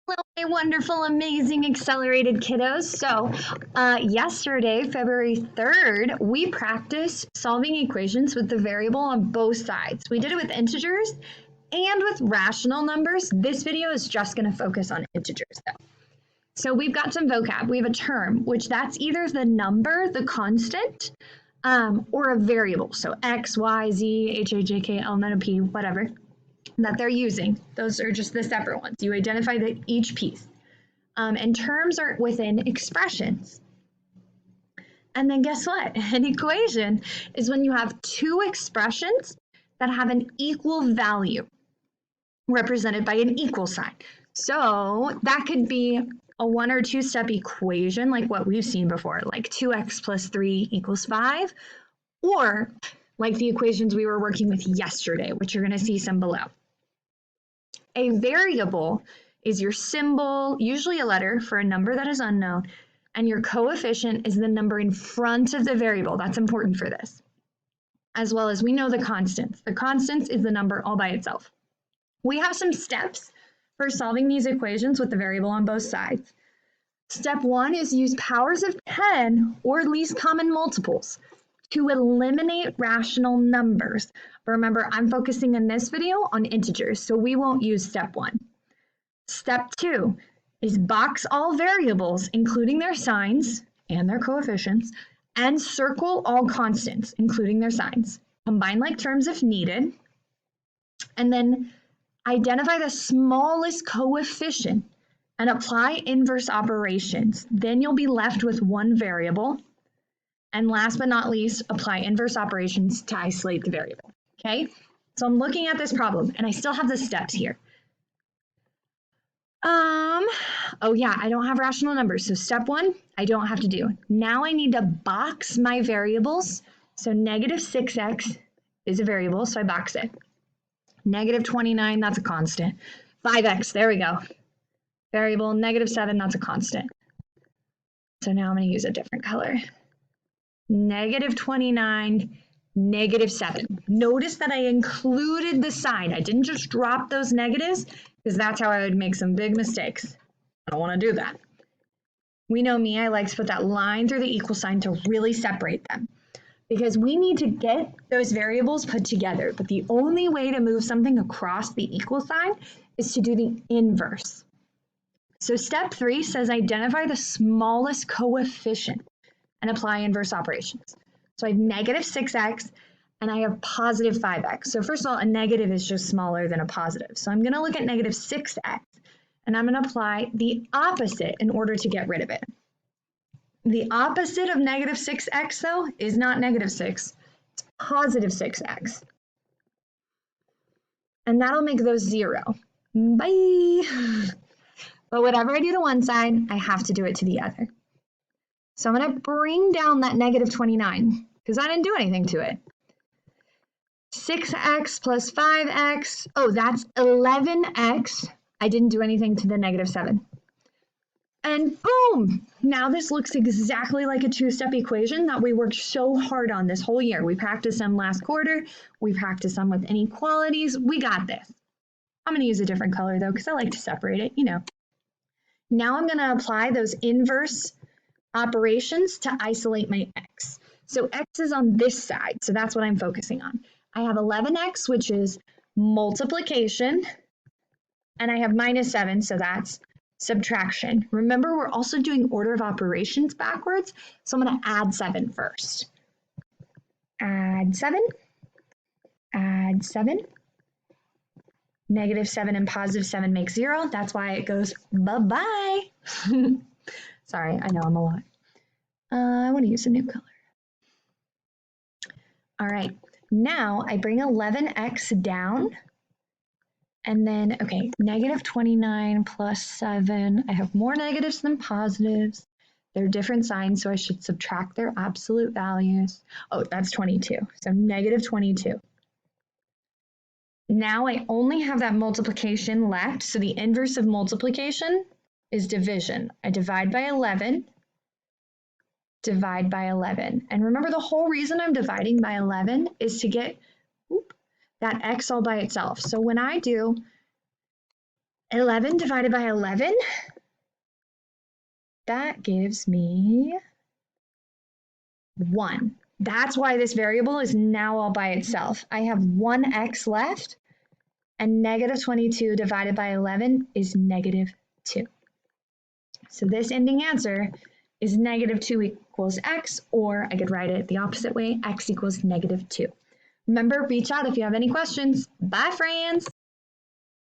Hello, my wonderful, amazing, accelerated kiddos. So, yesterday, February 3rd, we practiced solving equations with the variable on both sides. We did it with integers and with rational numbers. This video is just going to focus on integers, though. So, we've got some vocab. We have a term, which that's either the number, the constant, or a variable. So, X, Y, Z, H, A, J, K, L, M, N, O, P, whatever that they're using. Those are just the separate ones. You identify each piece. And terms are within expressions. And then guess what? An equation is when you have two expressions that have an equal value represented by an equal sign. So that could be a 1 or 2 step equation like what we've seen before, like 2x plus 3 equals 5, or like the equations we were working with yesterday, which you're going to see some below. A variable is your symbol, usually a letter, for a number that is unknown, and your coefficient is the number in front of the variable. That's important for this. As well as we know the constants. The constants is the number all by itself. We have some steps for solving these equations with the variable on both sides. Step 1 is use powers of 10 or least common multiples to eliminate rational numbers. But remember, I'm focusing in this video on integers, so we won't use step 1. Step 2 is box all variables, including their signs and their coefficients, and circle all constants, including their signs. Combine like terms if needed, and then identify the smallest coefficient and apply inverse operations. Then you'll be left with one variable. And last but not least, apply inverse operations to isolate the variable, okay? So I'm looking at this problem, and I still have the steps here. Oh yeah, I don't have rational numbers, so step 1, I don't have to do. Now I need to box my variables. So negative 6x is a variable, so I box it. Negative 29, that's a constant. 5x, there we go. Variable, negative 7, that's a constant. So now I'm going to use a different color. Negative 29, negative 7. Notice that I included the sign. I didn't just drop those negatives because that's how I would make some big mistakes. I don't want to do that. We know me, I like to put that line through the equal sign to really separate them because we need to get those variables put together. But the only way to move something across the equal sign is to do the inverse. So step 3 says identify the smallest coefficient and apply inverse operations. So I have negative 6x and I have positive 5x. So first of all, a negative is just smaller than a positive. So I'm going to look at negative 6x and I'm going to apply the opposite in order to get rid of it. The opposite of negative 6x, though, is not negative 6. It's positive 6x. And that'll make those 0. Bye! But whatever I do to one side, I have to do it to the other. So I'm going to bring down that negative 29 because I didn't do anything to it. 6x plus 5x. Oh, that's 11x. I didn't do anything to the negative 7. And boom! Now this looks exactly like a two-step equation that we worked so hard on this whole year. We practiced them last quarter. We practiced them with inequalities. We got this. I'm going to use a different color, though, because I like to separate it, you know. Now I'm going to apply those inverse operations to isolate my x. So x is on this side, so that's what I'm focusing on. I have 11x, which is multiplication, and I have minus 7, so that's subtraction. Remember, we're also doing order of operations backwards, so I'm going to add 7 first. Add 7, add 7. Negative 7 and positive 7 make 0. That's why it goes bye-bye. Sorry, I know I'm a lot. I want to use a new color. All right, now I bring 11x down. And then, okay, negative 29 plus 7. I have more negatives than positives. They're different signs, so I should subtract their absolute values. Oh, that's 22. So negative 22. Now I only have that multiplication left. So the inverse of multiplication is division. I divide by 11, divide by 11. And remember, the whole reason I'm dividing by 11 is to get that x all by itself. So when I do 11 divided by 11, that gives me 1. That's why this variable is now all by itself. I have 1x left, and negative 22 divided by 11 is negative 2. So this ending answer is negative 2 equals x, or I could write it the opposite way, x equals negative 2. Remember, reach out if you have any questions. Bye, friends.